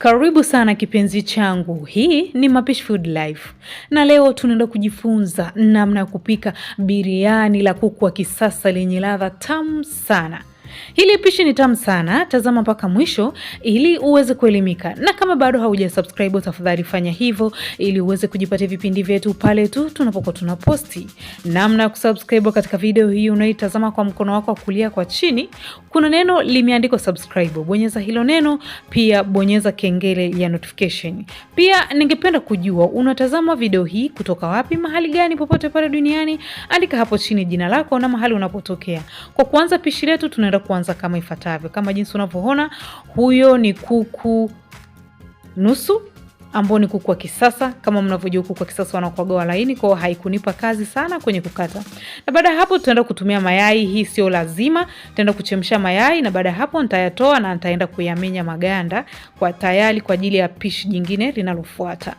Karibu sana kipenzi changu, hii ni Mapishi Food Life. Na leo tunaenda kujifunza namna ya kupika biriani la kuku wa kisasa lenye ladha tamu sana. Hili pishi ni tamu sana, tazama mpaka mwisho ili uweze kuelimika. Na kama bado haujasubscribe, tafadhali fanya hivyo ili uweze kujipatia vipindi vyetu pale tu tunapokuwa tunaposti. Namna ya kusubscribe katika video hii unaitazama kwa mkono wako wa kulia kwa chini, kuna neno limeandikwa subscribe. Bonyeza hilo neno, pia bonyeza kengele ya notification. Pia ningependa kujua unatazama video hii kutoka wapi, mahali gani popote pale duniani. Andika hapo chini jina lako na mahali unapotokea. Kwa kuanza pishi letu tunaenda kuanza kama ifuatavyo. Kama jinsi unavyoona, huyo ni kuku nusu ambao ni kuku wa kisasa. Kama mnavyojua kuku wa kisasa wanakuwa laini, kwa haikunipa kazi sana kwenye kukata. Na baada hapo tutaenda kutumia mayai, hii sio lazima. Tutaenda kuchemsha mayai na baada hapo nitayatoa na nitaenda kuyamenya maganda kwa tayari kwa ajili ya pishi jingine linalofuata.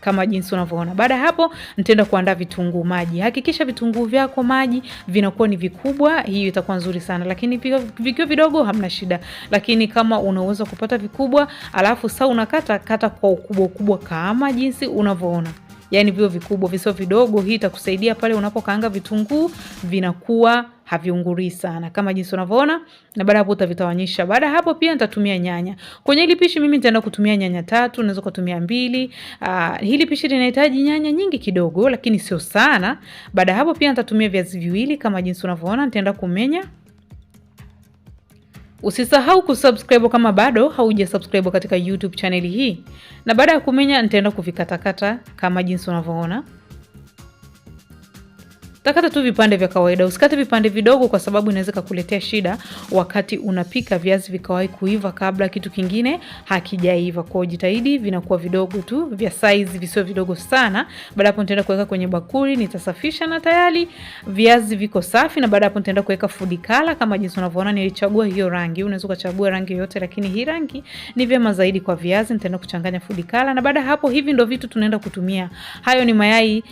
Kama jinsi unavyoona. Baada hapo nitaenda kuandaa vitunguu maji. Hakikisha vitunguu vyako maji vinakuwa ni vikubwa, hiyo itakuwa nzuri sana. Lakini vikiwa vidogo hamna shida. Lakini kama unaweza kupata vikubwa, alafu sasa unakata kwa ukubwa kama jinsi unavyoona. Yaani vio vikubwa visio vidogo, hii itakusaidia pale unapokaanga vitunguu vinakuwa haviunguri sana kama jinsi unavyoona. Na baada hapo utavitawanyisha. Baada hapo pia nitatumia nyanya. Kwenye hili pishi mimi nitaenda kutumia nyanya 3, unaweza kutumia 2. Hili pishi linahitaji nyanya nyingi kidogo lakini sio sana. Baada hapo pia nitatumia viazi viwili kama jinsi unavyoona, nitaenda kumenya. Usisahau kusubscribe kama bado haujasubscribe katika YouTube channel hii. Na baada ya kumenya nitaenda kuvikatakata kama jinsi unavyoona. Takata tu vipande vya kawaida, usikate vipande vidogo kwa sababu inaweza kukuletea shida wakati unapika viazi vikawahi kuiva kabla kitu kingine hakijaiva. Kwa jitahidi vinakuwa vidogo tu, vya size visio vidogo sana. Baada hapo nitaenda kuweka kwenye bakuli, nitasafisha na tayari viazi viko safi. Na baada hapo nitaenda kuweka food color kama jinsi unavyoona, nilichagua hiyo rangi. Unaweza kuchagua rangi yoyote lakini hii rangi ni vyema zaidi kwa viazi. Nitaenda kuchanganya food color na baada hapo hivi ndio vitu tunaenda kutumia. Hayo ni mayai,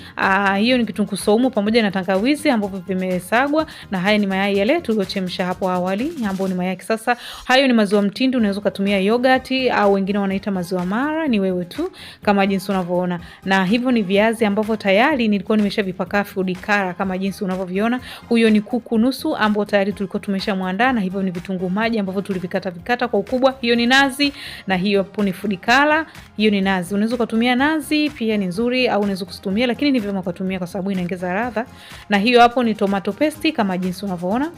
hiyo ni kitunguu saumu pamoja na tangawizi ambavyo vimesagwa, na haya ni mayai yale tuliochemsha hapo awali ambao ni mayai sasa. Hayo ni maziwa mtindi, unaweza kutumia yogurt au wengine wanaita maziwa mara, ni wewe tu kama jinsi unavyoona. Na hivyo ni viazi ambavyo tayari nilikuwa nimeshavipaka food color kama jinsi unavyoviona. Huyo ni kuku nusu ambao tayari tulikuwa tumeshamwandaa, na hivyo ni vitunguu maji ambavyo tulivikata kwa ukubwa. Hiyo ni nazi na hiyo hapo ni food color. Hiyo ni nazi. Unaweza kutumia nazi pia ni nzuri au unaweza kutumia, lakini ni vyema kutumia kwa sababu inaongeza ladha. Na hiyo hapo ni tomato paste kama jinsi unavyoona.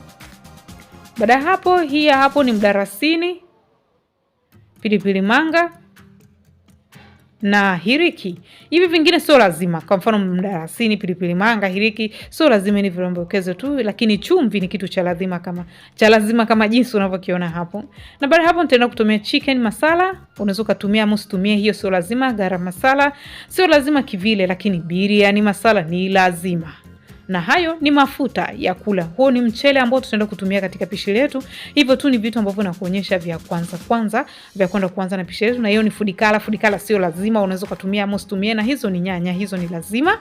Baada hapo hii hapo ni mdarasini, pilipili manga na hiriki. Hivi vingine sio lazima. Kwa mfano mdarasini, pilipili manga, hiriki sio lazima, ni viombokezo tu, lakini chumvi ni kitu cha lazima kama jinsi unavyokiona hapo. Na baada hapo nitaenda kutumia chicken masala. Unaweza kutumia au usitumie, hiyo sio lazima. Garam masala sio lazima kivile, lakini biriani masala ni lazima. Na hayo ni mafuta ya kula. Huo ni mchele ambao tutaenda kutumia katika pishi letu. Hivyo tu ni vitu ambavyo nakuonyesha vya kwanza vya kwenda kuanza na pishi letu. Na hiyo ni food color. Food color sio lazima, unaweza kutumia au usitumie. Na hizo ni nyanya, hizo ni lazima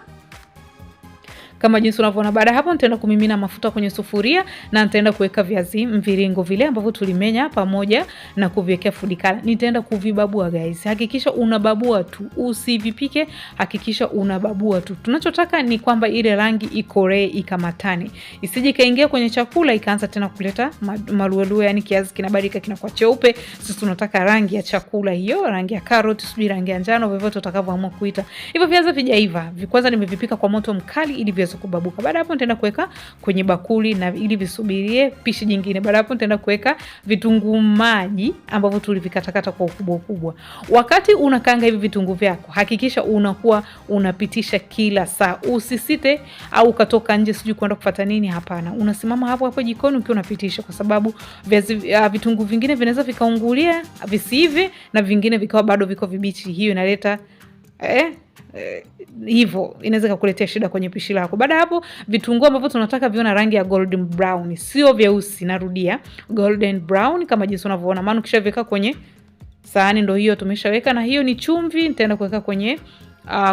kama jinsi unavyoona. Baada hapo nitaenda kumimina mafuta kwenye sufuria na nitaenda kuweka viazi mviringo vile ambavyo tulimenya pamoja na kuviwekea food color. Nitaenda kuvibabua guys. Hakikisha unababua tu, usivipike, hakikisha unababua tu. Tunachotaka ni kwamba ile rangi ikoree ikamatane. Isije kaingia kwenye chakula ikaanza tena kuleta maluelue, yani kiazi kinabadilika kinakuwa cheupe. Sisi tunataka rangi ya chakula hiyo, rangi ya carrot, sijui rangi ya njano, vyovyote utakavyoamua kuita. Hivyo viazi vijaiva, kwanza nimevipika kwa moto mkali ili viweze kubabuka. Baada hapo nitaenda kuweka kwenye bakuli na ili visubirie pishi jingine. Baada hapo nitaenda kuweka vitunguu maji ambavyo tulivikatakata kwa ukubwa. Wakati unakaanga hivi vitunguu vyako, hakikisha unakuwa unapitisha kila saa. Usisite au ukatoka nje sijui kwenda kufuata nini, hapana. Unasimama hapo jikoni ukiwa unapitisha, kwa sababu vitunguu vingine vinaweza vikaungulia visiive na vingine vikawa bado viko vibichi. Hiyo inaleta hivyo inaweza kukuletea shida kwenye pishi lako. Baada hapo vitunguu ambavyo tunataka viona rangi ya golden brown, sio vyeusi, narudia, golden brown kama jinsi unavyoona. Maana ukishaveka kwenye sahani ndio hiyo tumeshaweka. Na hiyo ni chumvi, nitaenda kuweka kwenye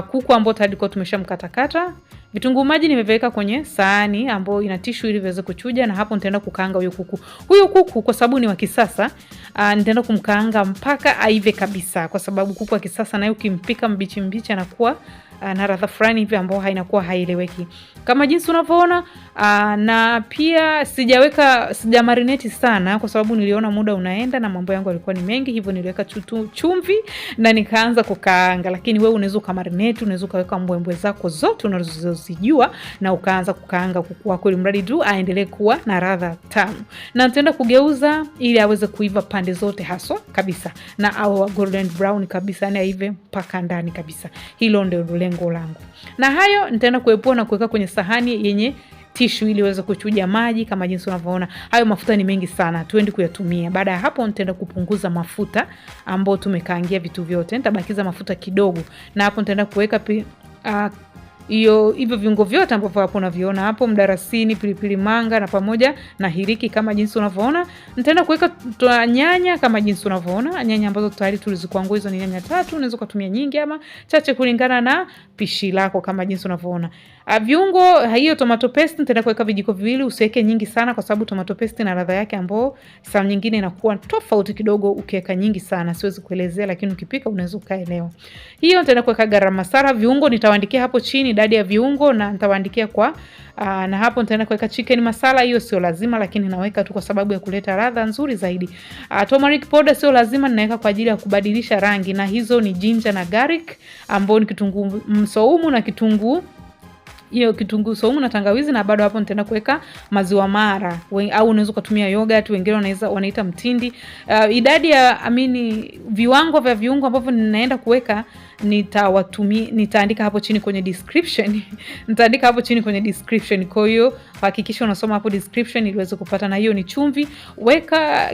kuku ambao tayari tumeshamkatakata. Vitunguu maji nimeweka kwenye sahani ambayo ina tishu ili viweze kuchuja, na hapo nitaenda kukaanga huyo kuku. Huyo kuku kwa sababu ni wa kisasa, nitaenda kumkaanga mpaka aive kabisa, kwa sababu kuku wa kisasa naye ukimpika mbichi anakuwa na ladha fulani hivi ambayo hainakuwa haieleweki. Kama jinsi unavyoona, na pia sija marinate sana kwa sababu niliona muda unaenda na mambo yangu yalikuwa ni mengi, hivyo niliweka chumvi na nikaanza kukaanga. Lakini wewe unaweza ukamarinate, unaweza ukaweka mbwembwe zako zote unazozijua na ukaanza kukaanga kuku wako ili mradi tu aendelee kuwa na ladha tamu. Na nitaenda kugeuza ili aweze kuiva pande zote haswa kabisa, na au golden brown kabisa, na aive mpaka ndani kabisa. Hilo ndio lengo langu. Na hayo nitaenda kuepua na kuweka kwenye sahani yenye tishu ili iweze kuchuja maji kama jinsi unavyoona. Hayo mafuta ni mengi sana, tuende kuyatumia. Baada ya hapo nitaenda kupunguza mafuta ambayo tumekaangia vitu vyote. Nitabakiza mafuta kidogo, na hapo nitaenda kuweka hivyo viungo vyote ambavyo hapo unaviona hapo, mdarasini, pilipili manga na pamoja na hiriki kama jinsi unavyoona. Nitaenda kuweka nyanya kama jinsi unavyoona, nyanya ambazo tayari tulizikwangua, hizo ni nyanya 3, unaweza kutumia nyingi ama chache kulingana na pishi lako kama jinsi unavyoona. Viungo, hiyo tomato paste nitaenda kuweka vijiko 2, usiweke nyingi sana kwa sababu tomato paste na ladha yake ambayo saa nyingine inakuwa tofauti kidogo ukiweka nyingi sana. Siwezi kuelezea, lakini ukipika unaweza ukaelewa. Hiyo nitaenda kuweka garam masala. Viungo nitawaandikia hapo chini idadi ya viungo, na nitawaandikia na hapo nitaenda kuweka chicken masala. Hiyo sio lazima, lakini naweka tu kwa sababu ya kuleta ladha nzuri zaidi. Turmeric powder sio lazima, ninaweka kwa ajili ya kubadilisha rangi, na hizo ni ginger na garlic ambao ni kitunguu saumu na kitunguu saumu na tangawizi. Na bado hapo nitaenda kuweka maziwa mara, au unaweza kutumia yogurt, wengine wanaita mtindi. Idadi ya viwango vya viungo ambavyo ninaenda kuweka nitaandika hapo chini kwenye description. Nitaandika hapo chini kwenye description. Kwa hiyo hakikisha unasoma hapo description ili uweze kupata. Na hiyo ni chumvi, weka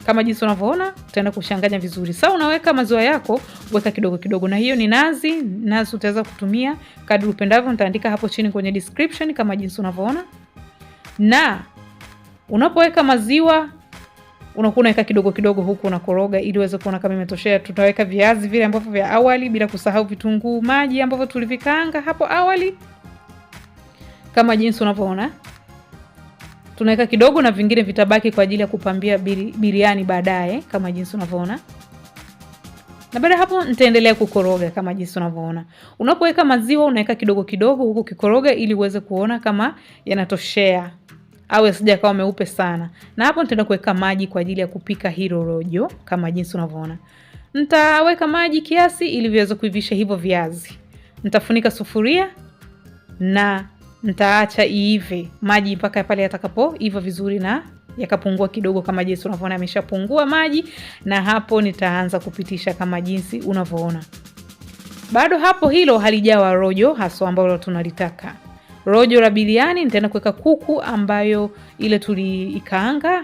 kama jinsi unavyoona, utaenda kuchanganya vizuri. Sasa unaweka maziwa yako, weka kidogo kidogo. Na hiyo ni nazi utaweza kutumia kadri upendavyo, nitaandika hapo chini kwenye description kama jinsi unavyoona. Na unapoweka maziwa unakuwa unaweka kidogo kidogo huku unakoroga ili uweze kuona kama imetoshea. Tutaweka viazi vile ambavyo vya awali, bila kusahau vitunguu maji ambavyo tulivikaanga hapo awali kama jinsi unavyoona. Tunaweka kidogo na vingine vitabaki kwa ajili ya kupambia biriani baadaye kama jinsi unavyoona. Na baada hapo nitaendelea kukoroga kama jinsi unavyoona. Unapoweka maziwa unaweka kidogo kidogo huku kikoroga ili uweze kuona kama yanatoshea au yasije kama meupe sana. Na hapo nitaenda kuweka maji kwa ajili ya kupika hilo rojo kama jinsi unavyoona. Nitaweka maji kiasi ili viweze kuivisha hivyo viazi. Nitafunika sufuria na nitaacha iive maji mpaka pale yatakapoiva vizuri na yakapungua kidogo kama jinsi unavyoona yameshapungua maji. Na hapo nitaanza kupitisha kama jinsi unavyoona. Bado hapo hilo halijawa rojo haswa ambalo tunalitaka. Rojo la biriani nitaenda kuweka kuku ambayo ile tuliikaanga.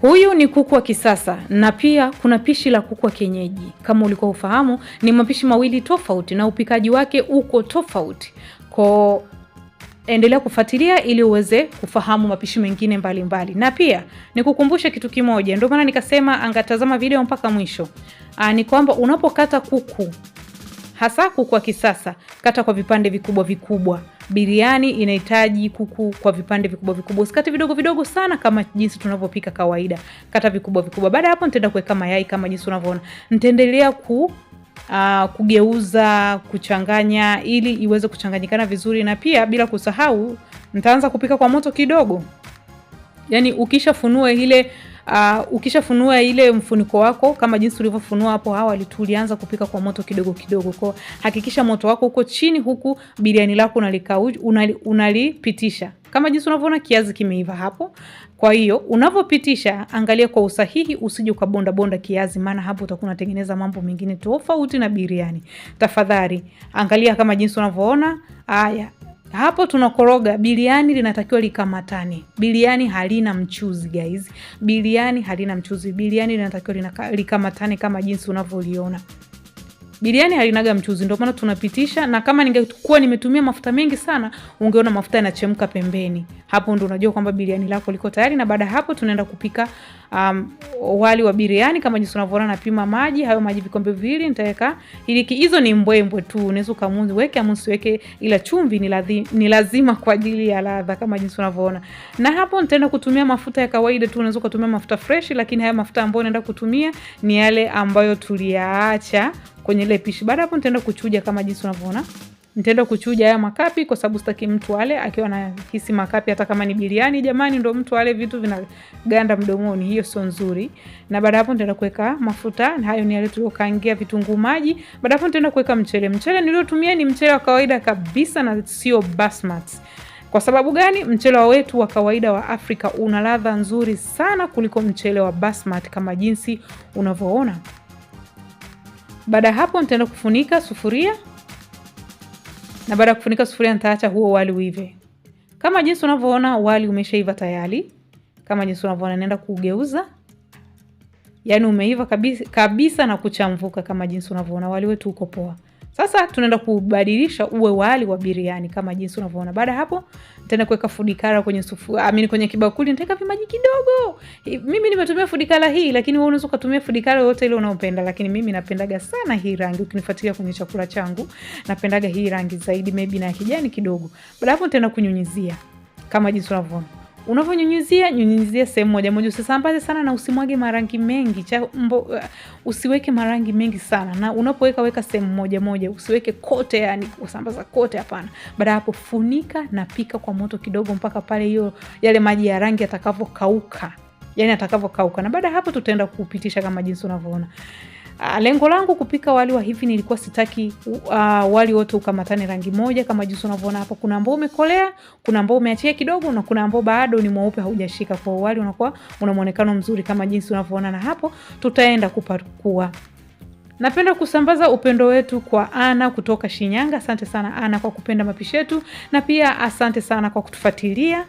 Huyu ni kuku wa kisasa, na pia kuna pishi la kuku wa kienyeji. Kama ulikuwa ufahamu, ni mapishi mawili tofauti na upikaji wake uko tofauti. Kwa endelea kufuatilia ili uweze kufahamu mapishi mengine mbalimbali. Na pia nikukumbushe kitu kimoja, ndio maana nikasema angatazama video mpaka mwisho. Ni kwamba unapokata kuku, hasa kuku wa kisasa, kata kwa vipande vikubwa vikubwa. Biriani inahitaji kuku kwa vipande vikubwa vikubwa. Usikate vidogo vidogo sana kama jinsi tunavyopika kawaida. Kata vikubwa vikubwa. Baada hapo nitaenda kuweka mayai kama jinsi unavyoona. Nitaendelea kugeuza, kuchanganya ili iweze kuchanganyikana vizuri. Na pia bila kusahau nitaanza kupika kwa moto kidogo. Yaani ukishafunua ile mfuniko wako kama jinsi ulivyofunua hapo awali, tulianza kupika kwa moto kidogo kidogo. Kwa hakikisha moto wako uko chini, huku biriani lako unalipitisha kama jinsi unavyoona kiazi kimeiva hapo. Kwa hiyo unavyopitisha angalia kwa usahihi, usije ukabonda bonda kiazi, maana hapo utakuwa unatengeneza mambo mengine tofauti na biriani. Tafadhali angalia kama jinsi unavyoona. Haya, hapo tunakoroga. Biriani linatakiwa likamatane. Biriani halina mchuzi guys. Biriani halina mchuzi. Biriani linatakiwa likamatane kama jinsi unavyoliona. Biriani halinaga mchuzi, ndio maana tunapitisha. Na kama ningekuwa nimetumia mafuta mengi sana, ungeona mafuta yanachemka pembeni. Hapo ndo unajua kwamba biriani lako liko tayari. Na baada hapo tunaenda kupika wali wa biriani. Kama jinsi unavyoona napima maji, hayo maji vikombe viwili nitaweka hiliki. Hizo ni mbwembwe tu, unaweza kamunzi weke au usiweke, ila chumvi ni lazima kwa ajili ya ladha kama jinsi unavyoona. Na hapo nitaenda kutumia mafuta ya kawaida tu, unaweza kutumia mafuta fresh, lakini haya mafuta ambayo naenda kutumia ni yale ambayo tuliyaacha kwenye ile pishi. Baada hapo nitaenda kuchuja kama jinsi unavyoona. Nitaenda kuchuja haya makapi kwa sababu sitaki mtu ale akiwa na hisi makapi, hata kama ni biriani jamani, ndio mtu ale vitu vinaganda mdomoni, hiyo sio nzuri. Na baada hapo nitaenda kuweka mafuta, hayo ni yale tuliokaangia vitunguu maji. Baada hapo nitaenda kuweka mchele. Mchele niliotumia ni mchele wa kawaida kabisa na sio basmati. Kwa sababu gani? Mchele wetu wa kawaida wa Afrika una ladha nzuri sana kuliko mchele wa basmati kama jinsi unavyoona. Baada hapo nitaenda kufunika sufuria. Na baada ya kufunika sufuria nitaacha huo wali uive. Kama jinsi unavyoona wali umeshaiva tayari. Kama jinsi unavyoona naenda kugeuza. Yaani umeiva kabisa na kuchamvuka kama jinsi unavyoona wali wetu uko poa. Sasa tunaenda kubadilisha uwe wali wa biriani kama jinsi unavyoona. Baada hapo nitaenda kuweka food color kwenye kwenye kibakuli, nitaweka vimaji kidogo. Mimi nimetumia food color hii, lakini wewe unaweza kutumia food color yote ile unaopenda, lakini mimi napendaga sana hii rangi. Ukinifuatilia kwenye chakula changu, napendaga hii rangi zaidi, maybe na kijani kidogo. Baada hapo nitaenda kunyunyizia kama jinsi unavyoona. Nyunyizia sehemu moja moja, usisambaze sana na usimwage marangi mengi. Usiweke marangi mengi sana. Na unapoweka weka sehemu moja moja, usiweke kote, yani usambaza kote, hapana. Baada hapo funika na pika kwa moto kidogo mpaka pale yale maji ya rangi yatakavokauka. Yani atakavokauka. Na baada hapo tutaenda kupitisha kama jinsi unavyoona. Lengo langu kupika wali wa hivi, nilikuwa sitaki wali wote ukamatane rangi moja kama jinsi unavyoona hapa. Kuna ambao umekolea, kuna ambao umeachia kidogo, na kuna ambao bado ni mweupe haujashika. Kwa wali unakuwa una muonekano mzuri kama jinsi unavyoona. Na hapo tutaenda kupakua. Napenda kusambaza upendo wetu kwa Ana kutoka Shinyanga. Asante sana Ana kwa kupenda mapishi yetu, na pia asante sana kwa kutufuatilia.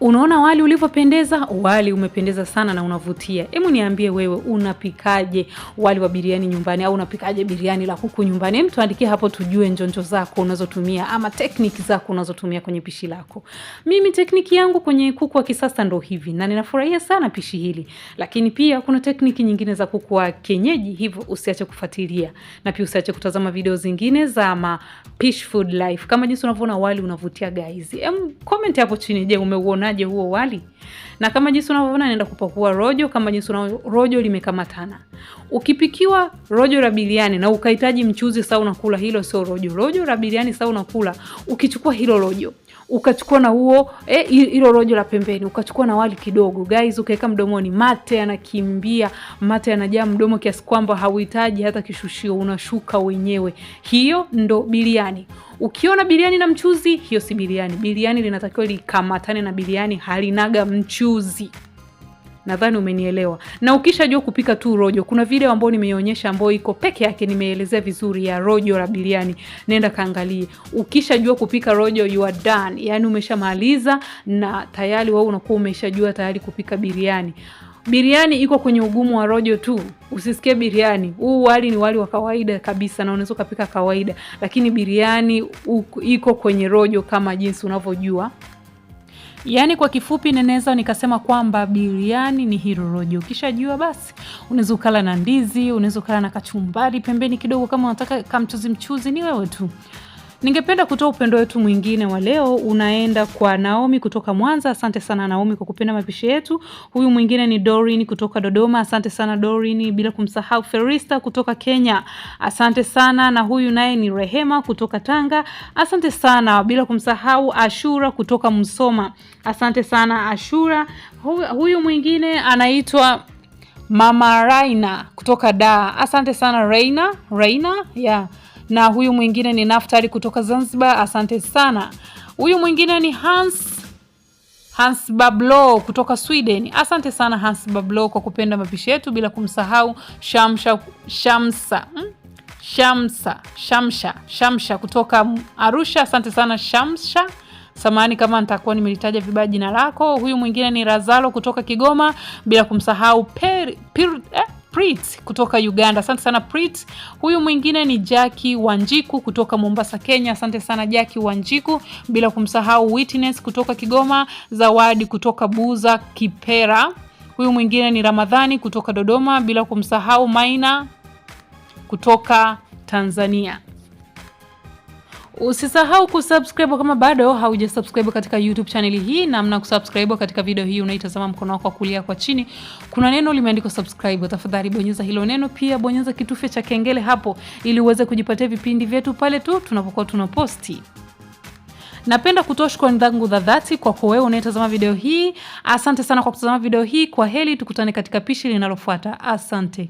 Unaona wali ulivyopendeza? Wali umependeza sana na unavutia. Hebu niambie wewe unapikaje wali wa biriani nyumbani, au unapikaje biriani la kuku nyumbani? Hebu tuandikie hapo tujue njonjo zako unazotumia ama tekniki zako unazotumia kwenye pishi lako. Mimi tekniki yangu kwenye kuku wa kisasa ndo hivi, na ninafurahia sana pishi hili. Lakini pia kuna tekniki nyingine za kuku wa kienyeji, hivyo usiache kufuatilia. Na pia usiache kutazama video zingine za Pish Food Life. Kama jinsi unavyoona wali unavutia guys. Comment hapo chini, je, umeuona huo wali? Na kama jinsi unavyoona naenda kupakua rojo. Kama jinsi rojo limekamatana. Ukipikiwa rojo la biriani na ukahitaji mchuzi sawa unakula, hilo sio rojo. Rojo la biriani sawa unakula, ukichukua hilo rojo, ukachukua na hilo rojo la pembeni, ukachukua na wali kidogo guys, ukaweka mdomoni, mate yanakimbia, mate yanajaa mdomo kiasi kwamba hauhitaji hata kishushio, unashuka wenyewe. Hiyo ndo biriani. Ukiona biriani na mchuzi, hiyo si biriani. Biriani linatakiwa likamatane na biriani, halinaga mchuzi. Nadhani umenielewa. Na ukishajua kupika tu rojo, kuna video ambayo nimeonyesha ambayo iko peke yake, nimeelezea vizuri ya rojo la biriani. Nenda kaangalie. Ukishajua kupika rojo, you are done. Yani umeshamaliza na tayari wewe unakuwa umeshajua tayari kupika biriani. Biriani iko kwenye ugumu wa rojo tu. Usisikie biriani. Huu wali ni wali wa kawaida kabisa na unaweza kupika kawaida. Lakini biriani iko kwenye rojo kama jinsi unavyojua. Yani kwa kifupi ninaweza nikasema kwamba biriani ni hilo rojo. Ukishajua basi unaweza ukala na ndizi, unaweza ukala na kachumbari pembeni kidogo kama unataka kamchuzi, ni wewe tu. Ningependa kutoa upendo wetu mwingine wa leo unaenda kwa Naomi kutoka Mwanza. Asante sana Naomi kwa kupenda mapishi yetu. Huyu mwingine ni Doreen kutoka Dodoma. Asante sana Doreen, bila kumsahau Ferista kutoka Kenya. Asante sana. Na huyu naye ni Rehema kutoka Tanga. Asante sana, bila kumsahau Ashura kutoka Musoma. Asante sana Ashura. Huyu mwingine anaitwa Mama Raina kutoka Dar. Asante sana Raina, yeah. Na huyu mwingine ni Naftali kutoka Zanzibar. Asante sana. Huyu mwingine ni Hans Bablo kutoka Sweden. Asante sana Hans Bablo kwa kupenda mapishi yetu, bila kumsahau Shamsha kutoka Arusha. Asante sana Shamsha. Samahani kama nitakuwa nimelitaja vibaya jina lako. Huyu mwingine ni Razalo kutoka Kigoma, bila kumsahau Prit kutoka Uganda. Asante sana Prit. Huyu mwingine ni Jackie Wanjiku kutoka Mombasa, Kenya. Asante sana Jackie Wanjiku, bila kumsahau Witness kutoka Kigoma, Zawadi kutoka Buza Kipera. Huyu mwingine ni Ramadhani kutoka Dodoma, bila kumsahau Maina kutoka Tanzania. Usisahau kusubscribe kama bado haujasubscribe katika YouTube channel hii. Namna kusubscribe katika video hii, unaitazama mkono wako wa kulia kwa chini. Kuna neno limeandikwa subscribe. Tafadhali bonyeza hilo neno, pia bonyeza kitufe cha kengele hapo ili uweze kujipatia vipindi vyetu pale tu tunapokuwa tunaposti. Napenda kutoa shukrani zangu za dhati kwa wewe unayetazama video hii. Asante sana kwa kutazama video hii. Kwa heri, tukutane katika pishi linalofuata. Asante.